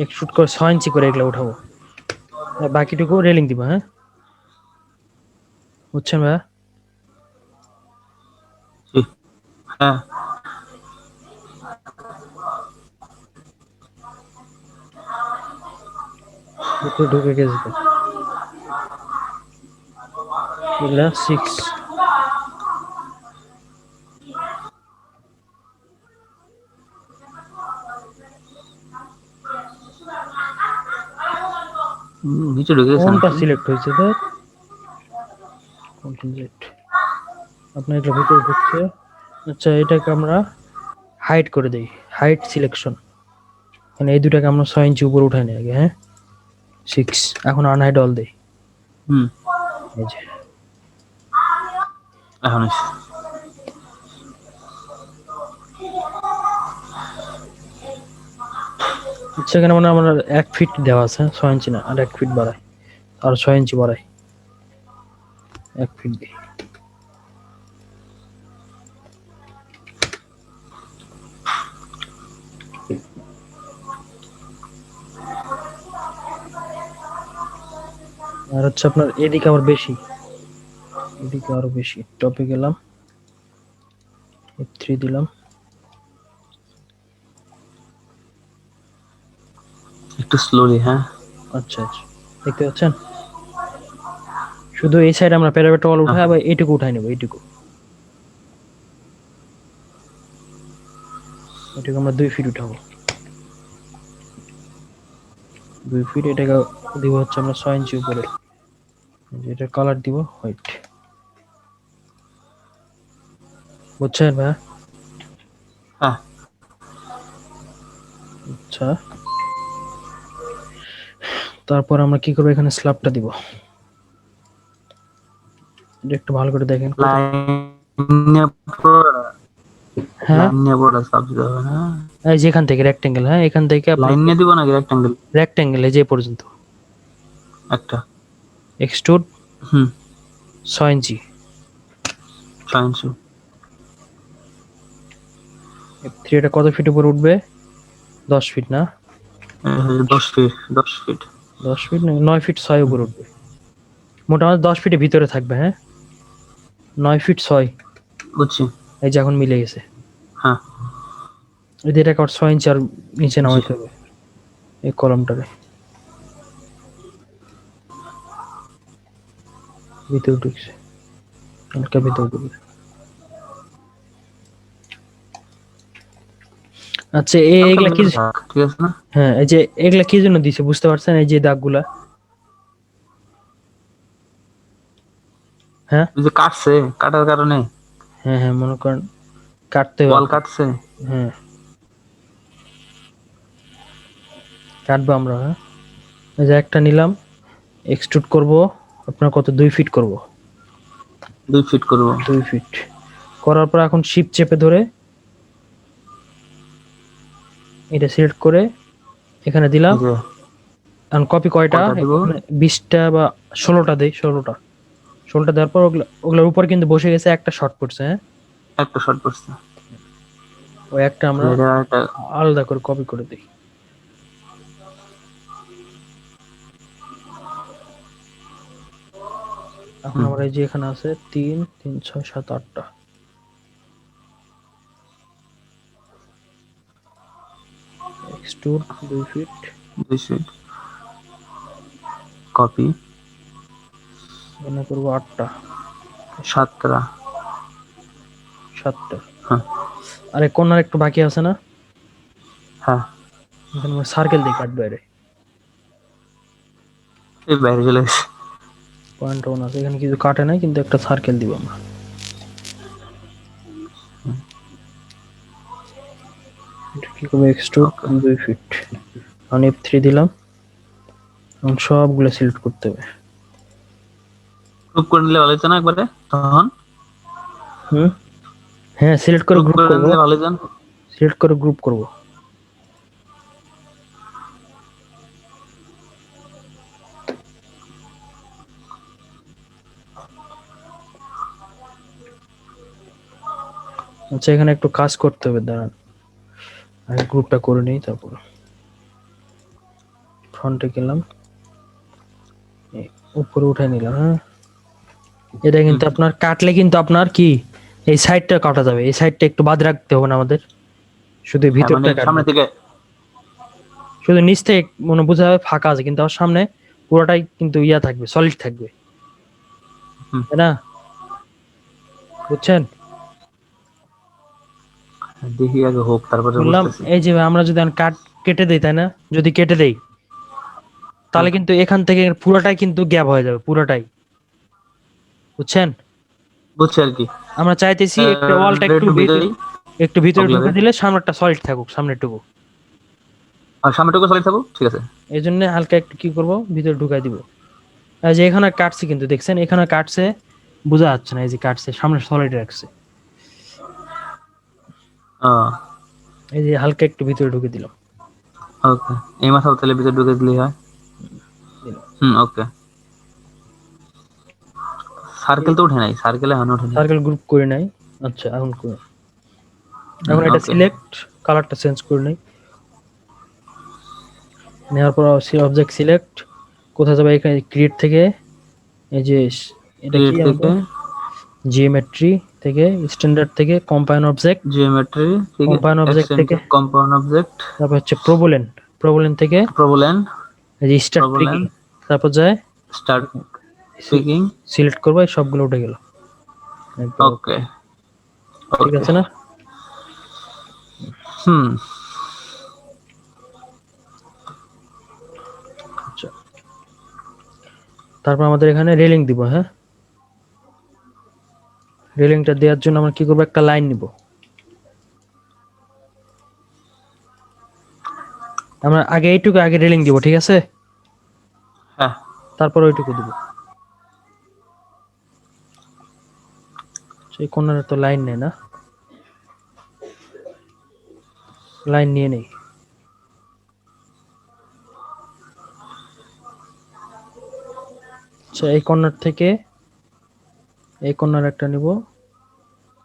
এক শুট করে 6 ইঞ্চি করে এগুলা উঠাবো, আর বাকিটুকু রেলিং দিব। হ্যাঁ, বুঝছেন ভাইয়া? জি, হ্যাঁ, ভিতরে ঢুকে গেছে তো এগুলা 6। নিচে ঢুকে গেছে কোনটা নাকি? সিলেক্ট হয়েছে তো, কন্ট্রোল জেড, আপনার এটা ভিতরে ঢুকছে। আচ্ছা, এটাকে আমরা হাইড করে দেই, হাইট সিলেকশন, মানে এই দুটাকে আমরা 6 ইঞ্চি উপরে উঠাই নিই আগে। হ্যাঁ, 6, এখন আনহাইড অল দেই, হুম, এই যে। এখন এসে। সেখানে মানে আমরা 1 ফিট দেওয়া আছে, 6 ইঞ্চি না, আর 1 ফিট বাড়াই, আর 6 ইঞ্চি বাড়াই, 1 ফিট দিই। আর হচ্ছে আপনার এদিকে আবার বেশি, এদিকে আরো বেশি, টপে গেলাম, F3 দিলাম। একটু স্লোলি, হ্যাঁ। আচ্ছা আচ্ছা, দেখতে পাচ্ছেন? শুধু এই সাইড আমরা প্যারাপেট ওয়াল হ্যাঁ, উঠাই, আবার এইটুকু উঠাই নেবো, এইটুকু, এটাকে আমরা 2 ফিট উঠাবো, 2 ফিট। এটাকে দিব হচ্ছে আমরা 6 ইঞ্চি উপরে, এটা কালার দিব হোয়াইট। বুঝছেন ভাই? হ্যাঁ, আচ্ছা, তারপর আমরা কি করবো, এখানে স্ল্যাবটা দিব, এটা একটু ভালো করে দেখেন কোথায়। লাইন নিয়ে পুরো হ্যাঁ, লাইন নিয়ে পুরোটা চাপ দিতে হবে না? এই যে এখান থেকে রেক্টেঙ্গেল, হ্যাঁ এখান থেকে আপনি লাইন নিয়ে দিব নাকি রেক্টাঙ্গেল? রেক্টেঙ্গেল এই যে এ পর্যন্ত একটা। এক্সট্রুড হুম, 6 ইঞ্চি। 6 ইঞ্চি। F3 এটা কত ফিট উপরে উঠবে? 10 ফিট না? 10 ফিট, 10 ফিট। 10 ফিট না, 9 ফিট 6 উপরে উঠবে। মোটামুটি 10 ফিটের ভিতরে থাকবে, হ্যাঁ 9 ফিট 6। বুঝছি। এই যে এখন মিলে গেছে। হ্যাঁ, এই যে এটাকে আবার 6 ইঞ্চি আর নিচে জি। নামাইতে হবে এই কলমটারে, ভিতরে ঢুকছে হালকা ভিতরে ঢুকবে। আচ্ছা হালকা এগুলা কি? ভিতরে থাক, ঠিক আছে না? হ্যাঁ এই যে এগুলা কি জন্য দিছে বুঝতে পারছেন? এই যে দাগগুলা, হ্যাঁ ওই যে কাটছে, কাটার কারণে হ্যাঁ হ্যাঁ মনে করেন কাটতে হবে ওয়াল আপনার। কাটছে। হ্যাঁ কাটবো আমরা, হ্যাঁ এই যে একটা নিলাম, এক্সট্রুড করব আপনার কত 2 ফিট করব। 2 ফিট করব। 2 ফিট করার পর এখন শিপ চেপে ধরে এটা সিলেক্ট করে এখানে দিলাম। এই যে এখন কপি কয়টা? কয়টা দিব? এখানে 20টা বা 16টা দেই, 16টা দেওয়ার পর ওগুলোর উপর কিন্তু বসে গেছে, একটা শর্ট পড়ছে, হ্যাঁ একটা শর্ট পড়ছে। ওই একটা আমরা তাহলে এটা একটা। আলাদা করে কপি করে দিই। এখন হুম, আমরা এই যে এখানে আছে 3 3 6 7 8টা এক্সট্রুড 2 ফিট 2 ফিট কপি। এখানে করবো 8টা 7টা। 7টা। হ্যাঁ, আরে কোনার একটু বাকি আছে না? হ্যাঁ। এখানে আমরা সার্কেল দিয়ে কাটবো, এর এই বাইরে চলে গেছে। পয়েন্ট ওয়ান আছে এখানে, কিছু কাটে নাই কিন্তু একটা সার্কেল দিব আমরা। এটা কি করবো? এক্সট্রুড ওকে। 2 ফিট, এখন F3 দিলাম, এখন সবগুলো সিলেক্ট করতে হবে। গ্রুপ করে নিলে ভালো হতো না একবারে তখন? হুম, হ্যাঁ সিলেক্ট করে গ্রুপ গ্রুপ করে করব, নিলে ভালো হতো না? সিলেক্ট করে গ্রুপ করব। আচ্ছা এখানে একটু কাজ করতে হবে, দাঁড়ান আগে গ্রুপটা করে নিই, তারপর ফ্রন্টে গেলাম, এই উপরে উঠাই নিলাম, হ্যাঁ এটা হুম, কিন্তু আপনার কাটলে কিন্তু আপনার কি এই সাইডটা কাটা যাবে, এই সাইডটা একটু বাদ রাখতে হবে না আমাদের, শুধু হ্যাঁ মানে ভিতরটা কাটবো। সামনে থেকে। শুধু নিচ থেকে মনে বোঝা যাবে ফাঁকা আছে, কিন্তু আমার সামনে পুরোটাই কিন্তু ইয়া থাকবে, সলিড থাকবে, হুম, তাই না? বুঝছেন? দেখি আগে হোক তারপরে বললাম বুঝতেছি। এই যে আমরা যদি এখন কাট কেটে দেই, তাই না? যদি কেটে দেই হ্যাঁ, তাহলে কিন্তু এখান থেকে পুরোটাই কিন্তু গ্যাপ হয়ে যাবে, পুরোটাই। বুঝছেন? বুঝছি আর কি। আমরা চাইতেছি একটা ওয়ালটা একটু একটু ভিতরেই একটু ভিতরে ওগুলারে। ঢুকে দিলে সামনেটা সলিড থাকুক, সামনেরটুকু। আর সামনেটুকু সলিড থাকুক, ঠিক আছে। এই জন্য হালকা একটু কি করব, ভিতরে ঢুকাই দিব। এই যে এখানে কাটছে কিন্তু দেখছেন, এখানে কাটছে, বোঝা যাচ্ছে না, এই যে কাটছে সামনে সলিড রাখছে, এই যে হালকা একটু ভিতরে ঢুকে দিলাম। ওকে। এই মাথাও তাহলে ভিতরে ঢুকে দিলেই হয়। দিলাম। হুম, ওকে। সার্কেল তো উঠে নাই, সার্কেলে এখন উঠে নাই। সার্কেল গ্রুপ করে নাই। আচ্ছা এখন করে, এখন এটা ওকে। সিলেক্ট, কালারটা চেঞ্জ করে নেই, নেওয়ার পর অবজেক্ট সিলেক্ট, কোথায় যাবে? এখানে ক্রিয়েট থেকে, এই যে এটা কি ক্রিয়েট থেকে, আমাদের জিওমেট্রি থেকে, স্ট্যান্ডার্ড থেকে, কম্পাইন অবজেক্ট, জিওমেট্রি থেকে, কম্পাইন অবজেক্ট এক্সটেন্ড থেকে, কম্পাউন্ড অবজেক্ট, তারপর হচ্ছে প্রোবোলেন, প্রোবোলেন থেকে প্রবলেন, এই যে স্টার্ট প্রবলেন, ট্রিকিং, তারপর যায় স্টার্ট পিকিং। সিলেক্ট করবো, এই সবগুলো উঠে গেল একবার। ওকে, ওকে, ঠিক ওকে। আছে না? হুম, আচ্ছা তারপর আমাদের এখানে রেলিং দিব, হ্যাঁ রেলিংটা দেওয়ার জন্য আমরা কি করবো, একটা লাইন নিব, আমরা আগে এইটুকু আগে রেলিং দিব, ঠিক আছে, হ্যাঁ, তারপর ওইটুকু দিব। সেই কর্নারে তো লাইন নেই না, লাইন নিয়ে নেই। আচ্ছা এই কর্নার থেকে এই কর্নার একটা নিব,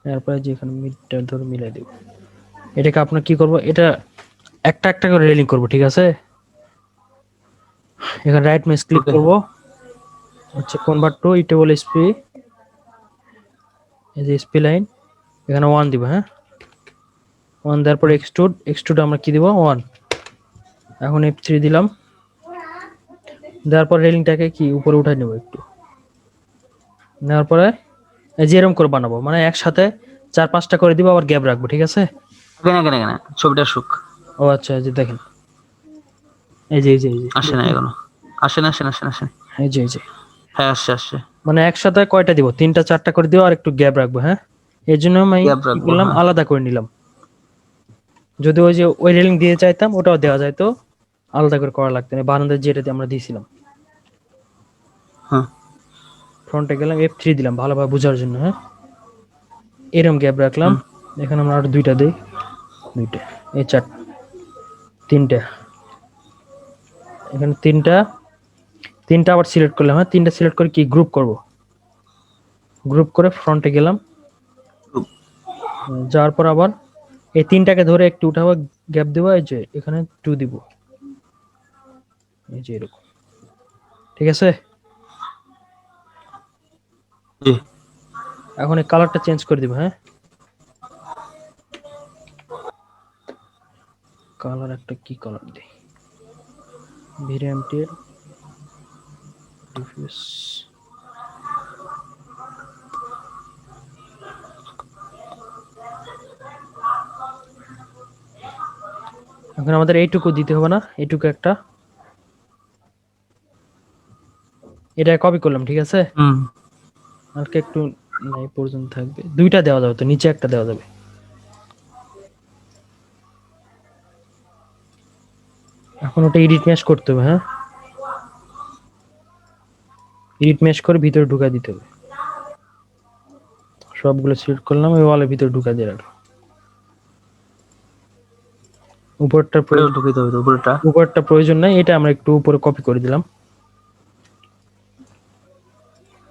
এরপরে যেখানে মিডটা ধরে মিলাই দেব। এটাকে আপনার কি করব, এটা একটা একটা করে রেলিং করব, ঠিক আছে? এখানে রাইট মাউস ক্লিক ওকে। করব, হচ্ছে কনভার্ট টু ইটেবল এসপি, এই যে এসপি লাইন, এখানে 1 দিব, হ্যাঁ 1 দেওয়ার পর এক্সট্রুড, এক্সট্রুড আমরা কি দিব 1। এখন F3 দিলাম, দেওয়ার পর রেলিংটাকে কি উপরে উঠাই নেব একটু, নেওয়ার পরে এই যে এরকম করে বানাবো, মানে একসাথে 4-5টা করে দিব, আবার গ্যাপ রাখবো, ঠিক আছে? এখানে এখানে এখানে ছবিটা সুখ ও আচ্ছা, এই যে দেখেন, এই যে এই যে এই যে আসে না দেখছেন? এখনো। আসেন আসেন আসেন আসেন। এই যে এই যে হ্যাঁ আসছে আসছে। মানে একসাথে কয়টা দিব, 3টা 4টা করে দিব, আর একটু গ্যাপ রাখবো, হ্যাঁ। এর জন্য আমি গ্যাপ কি রাখবো করলাম, হ্যাঁ। আলাদা করে নিলাম। যদি ওই যে ওই রেলিং দিয়ে চাইতাম ওটাও দেওয়া যায়, তো আলাদা করে করা লাগতো না, বারান্দার যেটাতে আমরা দিয়েছিলাম। হ্যাঁ। ফ্রন্টে গেলাম, F3 দিলাম ভালোভাবে বোঝার জন্য, হ্যাঁ। এরকম গ্যাপ রাখলাম। হুম। এখানে আমরা আরো 2টা দিই, 2টা, এই 4, 3টা, এখানে 3টা, 3টা আবার সিলেক্ট করলাম, হ্যাঁ 3টা সিলেক্ট করে কি গ্রুপ করব, গ্রুপ করে ফ্রন্টে গেলাম। যাওয়ার পর আবার এই 3টাকে ধরে একটু উঠাবো, গ্যাপ দেবো, এই যে এখানে 2 দিব, এই যে এরকম, ঠিক আছে? জি। এখন এই কালারটা চেঞ্জ করে দিব, হ্যাঁ। কালার একটা কি কালার দিই, ভেরিয়েন্টের ডিফিউজ, এখন আমাদের এইটুকু দিতে হবে না, এইটুকু একটা, এটা কপি করলাম, ঠিক আছে? হুম। আর কি একটু নাই পর্যন্ত থাকবে, 2টা দেওয়া যাবে, তো নিচে একটা দেওয়া যাবে। এখন ওটা এডিট ম্যাশ করতে হবে, হ্যাঁ এডিট ম্যাশ করে ভিতরে ঢুকাই দিতে হবে। সবগুলো সিলেক্ট করলাম, ওই ওয়ালের ভিতরে ঢুকাই দিয়ে রাখলাম। উপরটা উপরেও প্রয়োজন, ঢুকিতে হবে তো উপরেটা। উপরটা প্রয়োজন নাই, এটা আমরা একটু উপরে কপি করে দিলাম।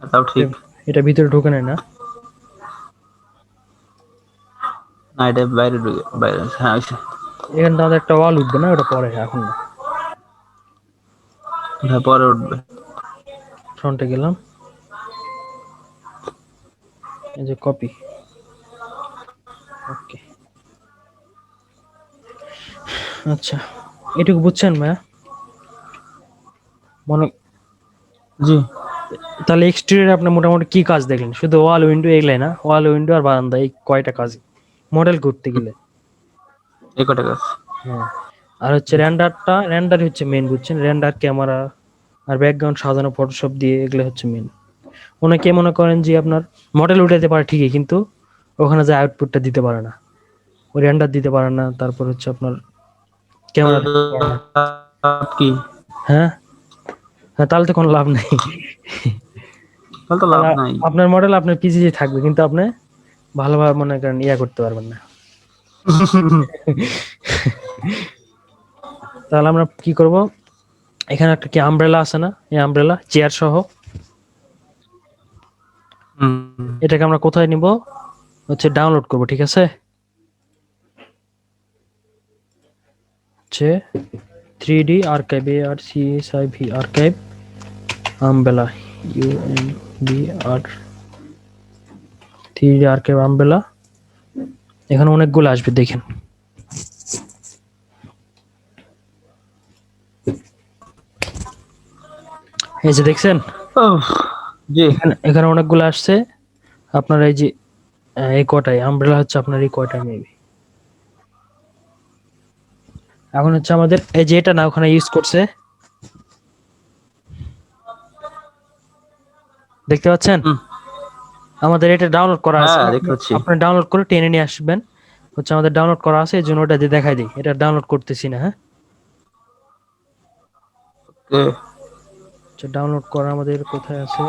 তাও ঠিক। এটা ভিতরে ঢুকে নেয় না। না এটা বাইরে ঢুকে বাইরে হ্যাঁ হয়েছে। এখানে তো আমাদের একটা ওয়াল উঠবে না, ওটা পরে, এখন না। হ্যাঁ পরে উঠবে। ফ্রন্টে গেলাম, এই যে কপি, ওকে। আচ্ছা এটুকু বুঝছেন ভাইয়া? মনে, জি। তাহলে এক্সটেরিয়র আপনি মোটামুটি কি কাজ দেখলেন? শুধু ওয়াল উইন্ডো এগুলাই না, ওয়াল উইন্ডো আর বারান্দা, এই কয়টা কাজ মডেল করতে গেলে। এই কটা গাছ। হ্যাঁ, আর হচ্ছে রেন্ডারটা, রেন্ডার হচ্ছে মেন, বুঝছেন? রেন্ডার, ক্যামেরা আর ব্যাকগ্রাউন্ড সাজানো ফটোশপ দিয়ে, এগুলো হচ্ছে মেন। অনেকে মনে করেন যে আপনার মডেল উঠাতে পারে ঠিকই, কিন্তু ওখানে যে আউটপুটটা দিতে পারে না, ওই রেন্ডার দিতে পারে না, তারপর হচ্ছে আপনার ক্যামেরা দেখতে পারে না। কি? হ্যাঁ, হ্যাঁ তাহলে তো কোনো লাভ নেই। তাহলে তো লাভ তাহলে নাই। আপনার মডেল আপনার পিসিতে থাকবে, কিন্তু আপনি ভালোভাবে মনে করেন ইয়া করতে পারবেন না। তাহলে আমরা কি করব, এখানে একটা কি আমব্রেলা আছে না, এই আমব্রেলা চেয়ার সহ, হুম। এটাকে আমরা কোথায় নিব, হচ্ছে ডাউনলোড করব, ঠিক আছে? হচ্ছে 3D archive, ARCHIV archive, umbrella, UMBR, 3D archive umbrella. এখানে অনেকগুলো আসবে, দেখেন। এই যে দেখছেন, উফ, জি। এখানে এখানে অনেকগুলো আসছে। আপনার এই যে এই কয়টাই আমব্রেলা হচ্ছে আপনার, এই কয়টা মেবি। এখন হচ্ছে আমাদের এই যে এটা না ওখানে ইউজ করছে, দেখতে পাচ্ছেন? হুম। আমাদের এটা ডাউনলোড করা আছে, হ্যাঁ আপনি দেখতে পাচ্ছি। আপনি ডাউনলোড করে টেনে নিয়ে আসবেন। হচ্ছে আমাদের ডাউনলোড করা আছে, এই জন্য ওটা দিয়ে দেখাই দিই, এটা ডাউনলোড করতেছি না, হ্যাঁ। এ, আচ্ছা ডাউনলোড করা আমাদের কোথায় আছে,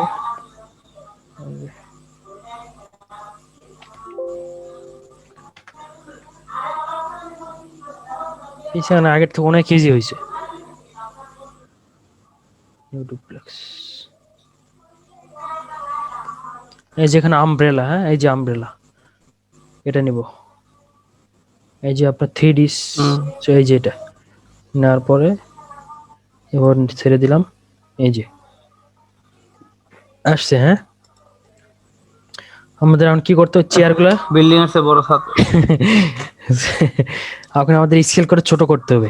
পিছনে আগের থেকে অনেক ইজি হয়েছে। ডুপ্লেক্স, এই যেখানে আমব্রেলা, হ্যাঁ এই যে আমব্রেলা, এটা নিব। এই যে আপনার 3D, হুম এই যে এটা নেওয়ার পরে এবার ছেড়ে দিলাম, এই যে আসছে। হ্যাঁ, আমাদের এখন কি করতে হবে, চেয়ার গুলা বিল্ডিং এর চেয়ে বড় ছাদ। এখন আমাদের স্কেল করে ছোট করতে হবে,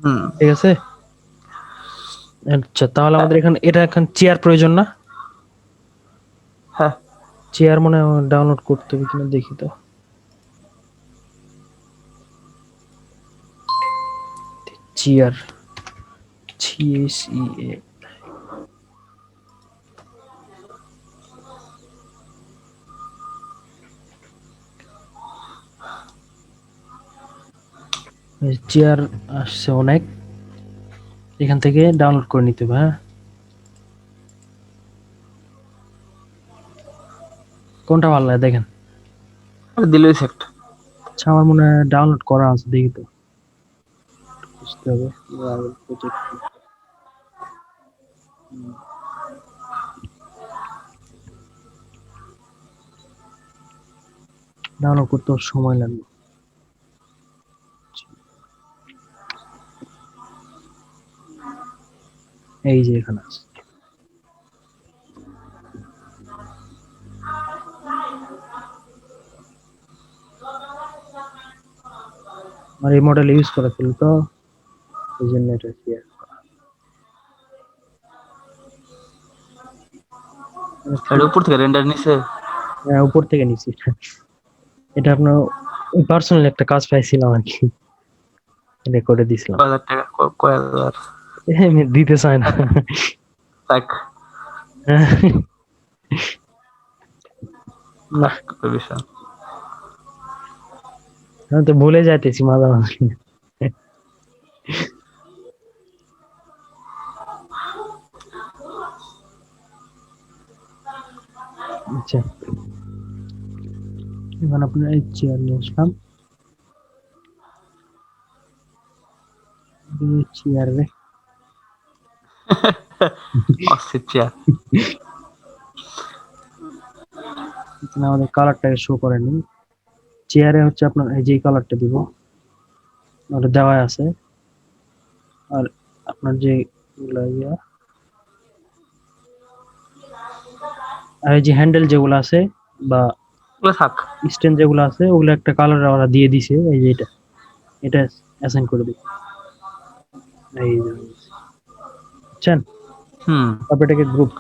হুম ঠিক আছে। আচ্ছা, তাহলে আমাদের এখানে এটা এখন চেয়ার প্রয়োজন না? হ্যাঁ চেয়ার মনে হয় ডাউনলোড করতে হবে কিনা দেখি তো। চেয়ার, CSEA, চেয়ার আসছে অনেক, এখান থেকে ডাউনলোড করে নিতে হবে। হ্যাঁ, কোনটা ভালো লাগে দেখেন। দিলই সেক্ট। আচ্ছা, আমার মনে হয় ডাউনলোড করা আছে, দেখি তো, বুঝতে হবে। প্রজেক্ট ডাউনলোড করতে ওর সময় লাগবে। এই যে এখানে আছে। আমার এই মডেল ইউজ করা ছিল তো, এই জন্য এটা চেয়ার। এটা উপর থেকে রেন্ডার নিছে। হ্যাঁ, উপর থেকে নিচ্ছি। এটা আপনার পার্সোনাল একটা কাজ পাইছিলাম আর কি, এটা করে দিছিলাম। 1000 টাকা, কয় হাজার। এমনি দিতে চায় না। থাক না, থাক, ওই বিষয়। আমি তো ভুলে যাইতেছি মাঝে মাঝে। আচ্ছা, এখন আপনার এই চেয়ার নিয়ে আসলাম, চেয়ার রে। অস্থির চেয়ার। এখানে আমাদের কালারটাকে শো করেনি। চেয়ারে হচ্ছে আপনার এই যে কালারটা দিব, ওটা দেওয়া আছে। আর আপনার যে আর এই যে হ্যান্ডেল যেগুলো আছে বা ওগুলো থাক। স্ট্যান্ড যেগুলো আছে, ওগুলো একটা কালার ওরা দিয়ে দিছে। এই যে এটা, এটা অ্যাসাইন করে দিই, এই যে, বুঝছেন। হুম তারপর এটাকে গ্রুপ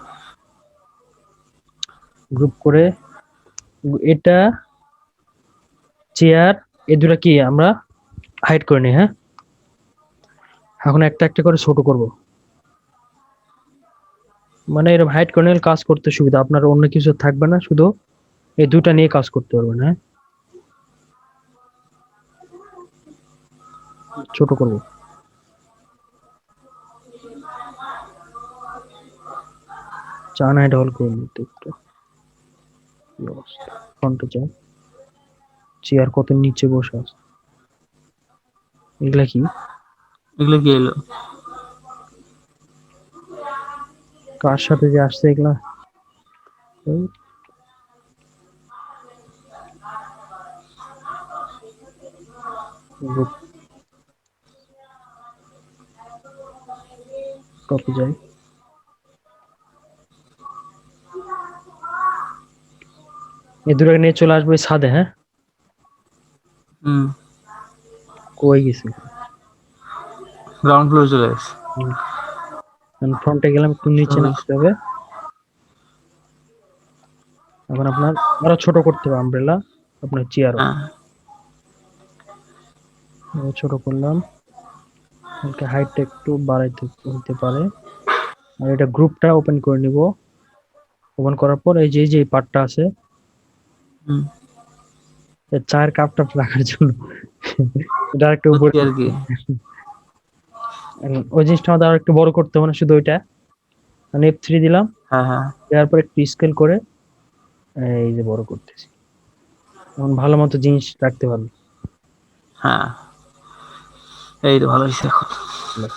গ্রুপ করে, এটা চেয়ার, এই দুটা কি আমরা হাইড করে নিই। হ্যাঁ, এখন একটা একটা করে ছোট করব, মানে এরকম হাইড করে নিলে কাজ করতে সুবিধা, আপনার অন্য কিছু থাকবে না, শুধু এই দুটা নিয়ে কাজ করতে পারবেন। হ্যাঁ, ছোট করব, চান হাইড হল করে নিতে একটু, কি অবস্থা, ফ্রন্টে যান, চেয়ার কত নিচে বসে আছে, এগুলা কি, এগুলো কি এলো? কার সাথে যে আসছে এগুলা। এই, গ্রুপ টপে যাই, এই দুটো নিয়ে চলে আসবে ছাদে। হ্যাঁ, হুম কই গেছে, গ্রাউন্ড ফ্লোরে চলে গেছে। ফ্রন্টে গেলাম, একটু নিচে নামতে হবে। এখন আপনার আরো ছোট করতে হবে আমব্রেলা, আপনার চেয়ারও হ্যাঁ ছোট করলাম, হালকা হাইটটা একটু বাড়াইতে হতে পারে। আর এটা গ্রুপটা ওপেন করে নিব, ওপেন করার পর এই যে পার্টটা আছে, হুম এই চায়ের কাপটা রাখার জন্য এটা একটু উপরে বুঝছি আর কি। ওই জিনিসটা আমাদের আর একটু বড় করতে হবে না, শুধু ওইটা, মানে F3 দিলাম, হ্যাঁ হ্যাঁ দেওয়ার পর একটু স্কেল করে এই যে বড় করতেছি, এখন ভালো মতো জিনিস রাখতে পারবে। হ্যাঁ, এই তো ভালো হয়েছে এখন। ব্যাস।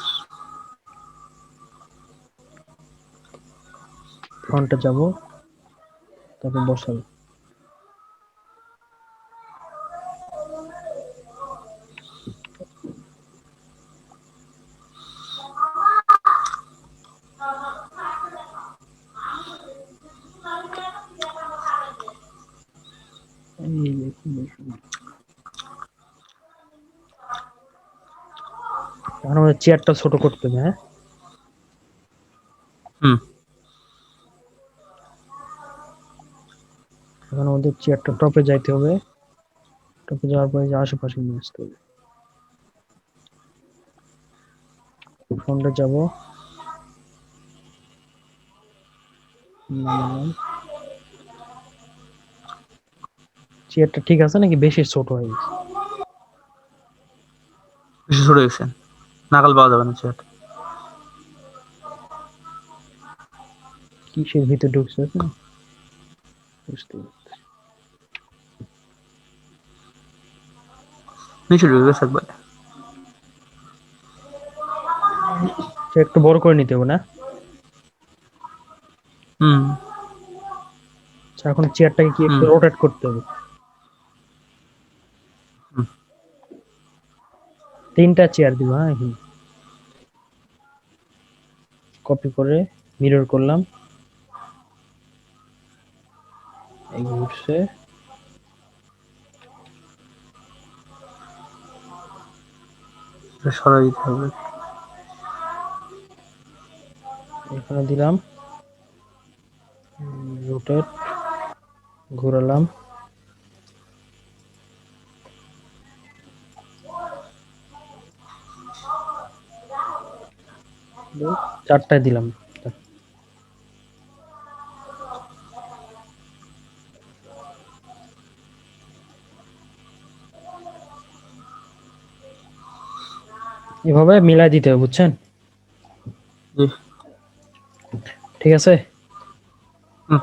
ফ্রন্টে যাব, তারপর বসাবো। এই এখন আমাদের চেয়ারটা ছোট করতে হবে, হ্যাঁ? হুম। এখন আমাদের চেয়ারটা টপে যাইতে হবে, টপে যাওয়ার পরে যে আশেপাশে নিয়ে আসতে হবে। ফ্রন্টে যাব, নামালাম। চেয়ারটা ঠিক আছে নাকি বেশি ছোট হয়ে গেছে? বেশি ছোট গেছে, নাগাল পাওয়া যাবে না চেয়ার। কিসের ভিতরে ঢুকছে না? বুঝতে পারছি। নিচে ঢুকে গেছে একবার। একটু বড় করে নিতে হবে না? হুম আচ্ছা, এখন চেয়ারটাকে কি একটু হুম রোটেট করতে হবে? হুম। 3টা চেয়ার দিব, হ্যাঁ এখন। কপি করে মিরর করলাম, এই ঘুরছে। সরাই দিতে হবে। এখানে দিলাম, রোটেট, ঘোরালাম। বেশ, 4টায় দিলাম। এভাবে মিলাই দিতে হবে, বুঝছেন? জি। ঠিক আছে। হুম।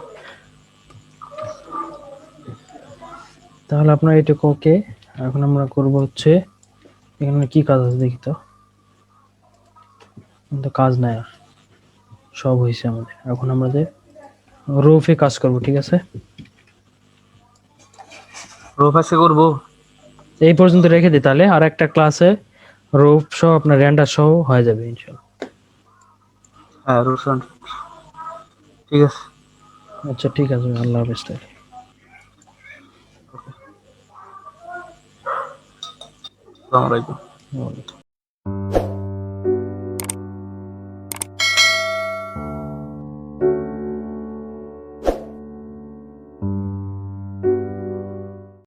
তাহলে আপনার এটুকু ওকে। এখন আমরা করব হচ্ছে, এখানে কি কাজ আছে দেখি তো। কিন্তু কাজ নাই আর, সব হয়েছে আমাদের। এখন আমাদের রুফে কাজ করব, ঠিক আছে? রোফ আজকে করবো। এই পর্যন্ত রেখে দিই, তাহলে আর একটা ক্লাসে রুফ সহ আপনার রেন্ডার সহ হয়ে যাবে ইনশাল্লাহ। হ্যাঁ রোশন, ঠিক আছে। আচ্ছা ঠিক আছে, আল্লাহ হাফেজ তাহলে। আসসালামু আলাইকুম। ওয়ালাইকুম।